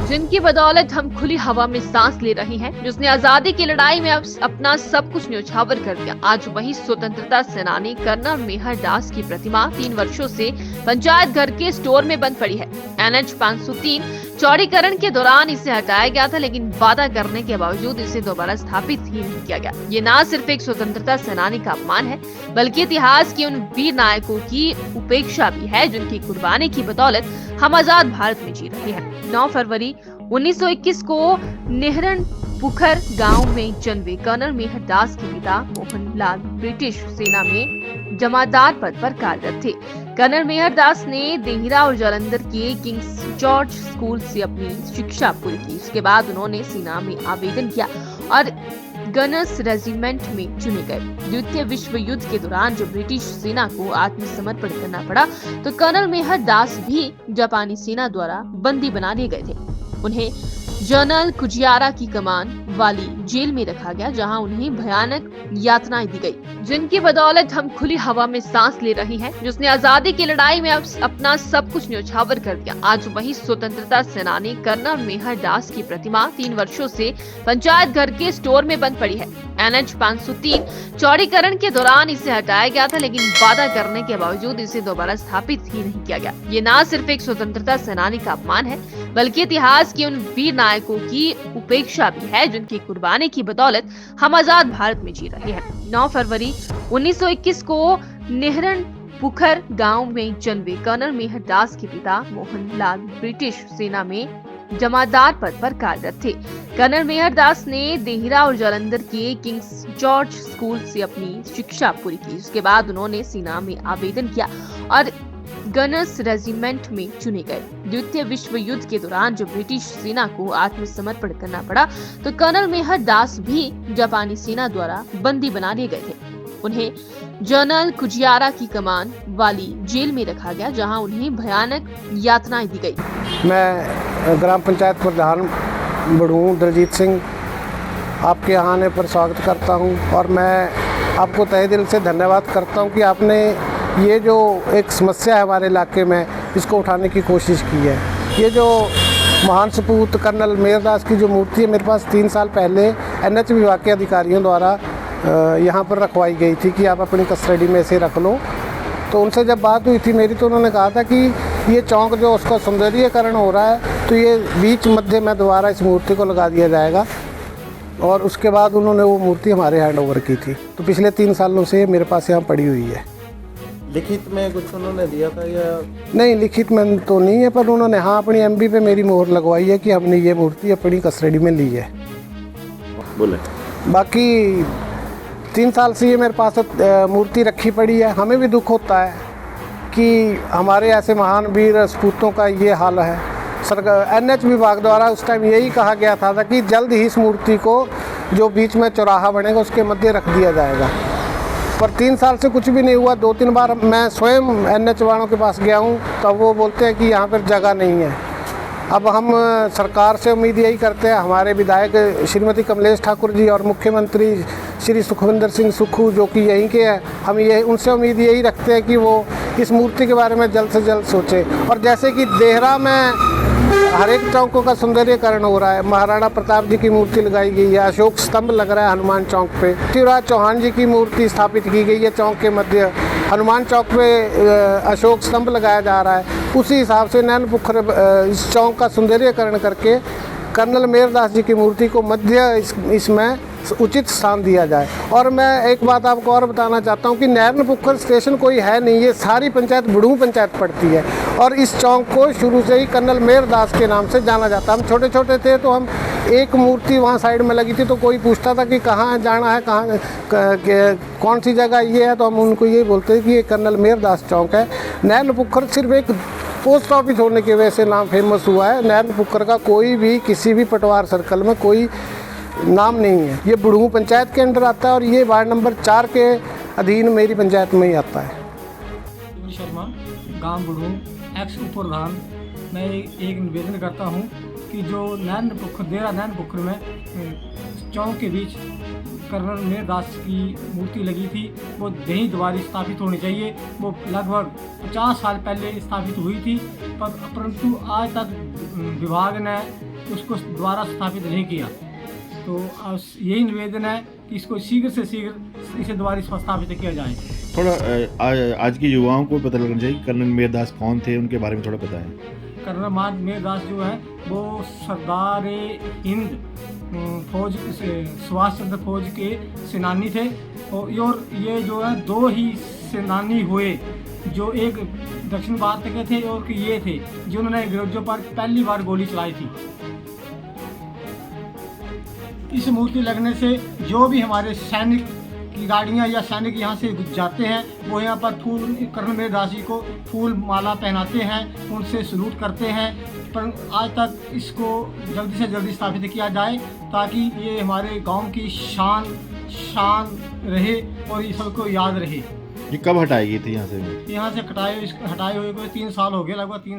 जिनकी बदौलत हम खुली हवा में सांस ले रहे हैं, जिसने आजादी की लड़ाई में अपना सब कुछ न्यौछावर कर दिया। आज वही स्वतंत्रता सेनानी कर्नल मेहर दास की प्रतिमा 3 वर्षों से पंचायत घर के स्टोर में बंद पड़ी है। NH 503 चौड़ीकरण के दौरान इसे हटाया गया था, लेकिन वादा करने के बावजूद इसे दोबारा स्थापित ही नहीं किया गया। ये न सिर्फ एक स्वतंत्रता सेनानी का अपमान है, बल्कि इतिहास के उन वीर नायकों की उपेक्षा भी है, जिनकी कुर्बानी की बदौलत हम आजाद भारत में जी रहे हैं। 9 फरवरी 1921 को नेहरन पुखर गांव में जन्मे कर्नल मेहर दास के पिता मोहनलाल ब्रिटिश सेना में जमादार पद पर कार्यरत थे। कर्नल मेहर दास ने देहरा और जालंधर के किंग्स जॉर्ज स्कूल से अपनी शिक्षा पूरी की। उसके बाद उन्होंने सेना में आवेदन किया और गनर्स रेजिमेंट में चुने गए। द्वितीय विश्व युद्ध के दौरान जब ब्रिटिश सेना को आत्मसमर्पण करना पड़ा, तो कर्नल मेहर दास भी जापानी सेना द्वारा बंदी बना लिए गए थे। उन्हें जनरल कुजियारा की कमान वाली जेल में रखा गया, जहां उन्हें भयानक यातनाएं दी गई, जिनकी बदौलत हम खुली हवा में सांस ले रहे हैं, जिसने आजादी की लड़ाई में अपना सब कुछ न्यौछावर कर दिया। आज वही स्वतंत्रता सेनानी कर्नल मेहर दास की प्रतिमा 3 वर्षों से पंचायत घर के स्टोर में बंद पड़ी है। NH 503 चौड़ीकरण के दौरान इसे हटाया गया था, लेकिन वादा करने के बावजूद इसे दोबारा स्थापित ही नहीं किया गया। ये न सिर्फ एक स्वतंत्रता सेनानी का अपमान है, बल्कि इतिहास के उन वीर नायकों की उपेक्षा भी है, जिनकी कुर्बानी की बदौलत हम आजाद भारत में जी रहे हैं। 9 फरवरी 1921 को नेहरन पुखर गांव में जन्मे कर्नल मेहर दास के पिता मोहनलाल ब्रिटिश सेना में जमादार पद पर कार्यरत थे। कर्नल मेहर दास ने देहरा और जालंधर के किंग्स जॉर्ज स्कूल से अपनी शिक्षा पूरी की। उसके बाद उन्होंने सेना में आवेदन किया और गनर्स रेजिमेंट में चुने गए। द्वितीय विश्व युद्ध के दौरान जब ब्रिटिश सेना को आत्मसमर्पण करना पड़ा, तो कर्नल मेहर दास भी जापानी सेना द्वारा बंदी बना लिए गए थे। उन्हें जनरल कुजियारा की कमान वाली जेल में रखा गया, जहां उन्हें भयानक यातनाएं दी गई। मैं ग्राम पंचायत प्रधान बड़ू दलजीत सिंह आपके यहाँ आने पर स्वागत करता हूँ, और मैं आपको तहे दिल से धन्यवाद करता हूँ कि आपने ये जो एक समस्या है हमारे इलाके में, इसको उठाने की कोशिश की है। ये जो महान सपूत कर्नल मेहर दास की जो मूर्ति है, मेरे पास 3 साल पहले NH विभाग के अधिकारियों द्वारा यहाँ पर रखवाई गई थी कि आप अपनी कस्टडी में इसे रख लो। तो उनसे जब बात हुई थी मेरी, तो उन्होंने कहा था कि ये चौक जो उसका सौंदर्यीकरण हो रहा है, तो ये बीच मध्य में दोबारा इस मूर्ति को लगा दिया जाएगा। और उसके बाद उन्होंने वो मूर्ति हमारे हैंड ओवर की थी। तो पिछले 3 सालों से मेरे पास यहाँ पड़ी हुई है। लिखित में कुछ उन्होंने दिया था या नहीं? लिखित में तो नहीं है, पर उन्होंने हाँ अपनी MB पे मेरी मोहर लगवाई है कि हमने ये मूर्ति अपनी कस्टडी में ली है। बोले बाकी 3 साल से ये मेरे पास मूर्ति रखी पड़ी है। हमें भी दुख होता है कि हमारे ऐसे महान वीर सपूतों का ये हाल है। सरकार NH विभाग द्वारा उस टाइम यही कहा गया था कि जल्द ही इस मूर्ति को जो बीच में चौराहा बनेगा उसके मध्य रख दिया जाएगा, पर 3 साल से कुछ भी नहीं हुआ। 2-3 बार मैं स्वयं NH वालों के पास गया हूँ, तो वो बोलते हैं कि यहाँ पर जगह नहीं है। अब हम सरकार से उम्मीद यही करते हैं, हमारे विधायक श्रीमती कमलेश ठाकुर जी और मुख्यमंत्री श्री सुखविंदर सिंह सुक्खू जो कि यहीं के हैं, हम ये उनसे उम्मीद यही रखते हैं कि वो इस मूर्ति के बारे में जल्द से जल्द सोचें। और जैसे कि देहरा में हर एक चौकों का सौंदर्यीकरण हो रहा है, महाराणा प्रताप जी की मूर्ति लगाई गई है, अशोक स्तंभ लग रहा है हनुमान चौक पे, शिवराज चौहान जी की मूर्ति स्थापित की गई है चौक के मध्य, हनुमान चौक पे अशोक स्तंभ लगाया जा रहा है। उसी हिसाब से नैन पुखर इस चौक का सौंदर्यीकरण करके कर्नल मेहर दास जी की मूर्ति को मध्य इसमें उचित स्थान दिया जाए। और मैं एक बात आपको और बताना चाहता हूँ कि नैन पुखर स्टेशन कोई है नहीं, ये सारी पंचायत बड़ू पंचायत पड़ती है, और इस चौक को शुरू से ही कर्नल मेहर दास के नाम से जाना जाता। हम छोटे छोटे थे तो हम एक मूर्ति वहाँ साइड में लगी थी, तो कोई पूछता था कि कहाँ जाना है, कहाँ कौन सी जगह ये है, तो हम उनको यही बोलते थे कि ये कर्नल मेहर दास चौक है। नैन पुखर सिर्फ एक पोस्ट ऑफिस होने की वजह से नाम फेमस हुआ है। नैन पुखर का कोई भी किसी भी पटवार सर्कल में कोई नाम नहीं है। ये बुढ़ू पंचायत के अंडर आता है, और ये वार्ड नंबर 4 के अधीन मेरी पंचायत में ही आता है। शर्मा, गांव बुढ़ू, एक्स उप प्रधान। मैं एक निवेदन करता हूं कि जो देहरा नैन पुखर में चौक के बीच कर्नल मेहर दास की मूर्ति लगी थी, वो यहीं दोबारा स्थापित होनी चाहिए। वो लगभग 50 साल पहले स्थापित हुई थी, परंतु आज तक विभाग ने उसको दोबारा स्थापित नहीं किया। तो यही निवेदन है कि इसको शीघ्र से शीघ्र इसे दोबारा स्थापित किया जाए। थोड़ा आज के युवाओं को पता लगना चाहिए कर्नल मेहरदास कौन थे, उनके बारे में थोड़ा बताएं। कर्नल मेहरदास जो है वो सरदार हिंद फौज सुभाष चंद्र फौज के सेनानी थे और ये जो है दो ही सेनानी हुए, जो एक दक्षिण भारत के थे और ये थे जिन्होंने अंग्रेजों पर पहली बार गोली चलाई थी। इस मूर्ति लगने से जो भी हमारे सैनिक की गाड़ियाँ या सैनिक यहाँ से जाते हैं वो यहाँ पर फूल कर्नल मेहरदास जी को फूल माला पहनाते हैं, उनसे सलूट करते हैं। पर आज तक इसको जल्दी से जल्दी स्थापित किया जाए ताकि ये हमारे गांव की शान रहे और ये सबको याद रहे। ये कब हटाई गई थी यहाँ से? यहाँ से हटाए हुए कोई 3 साल हो गए, लगभग 3।